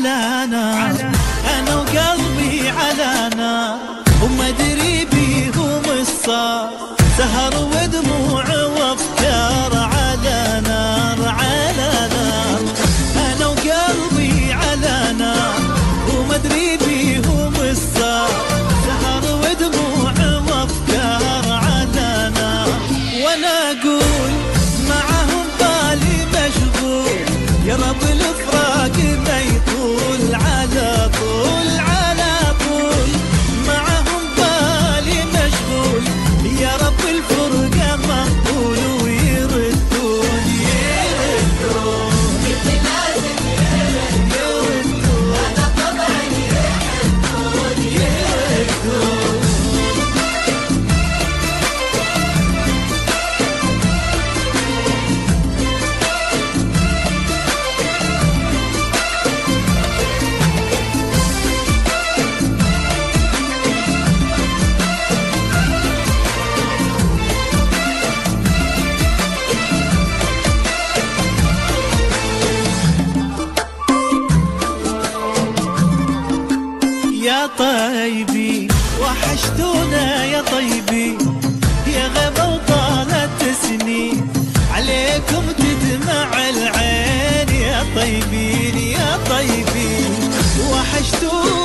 على نار، أنا وقلبي على نار، وما أدري بيهم الصار، سهر ودموع وأفكار على نار على نار، أنا وقلبي على نار، وما أدري بيهم الصار، سهر ودموع وأفكار على نار، وأنا أقول معهم بالي مشغول، يا رب الفراق ما يطول على طول على طول، معهم بالي مشغول، يا رب الفرقة مقبول ويردون يردون مثل لازم يردون، أنا طبعا يردون يردون. يا طيبي وحشتونا يا طيبي، يا غبا وطالت سنين، عليكم تدمع العين يا طيبين يا طيبين، وحشتونا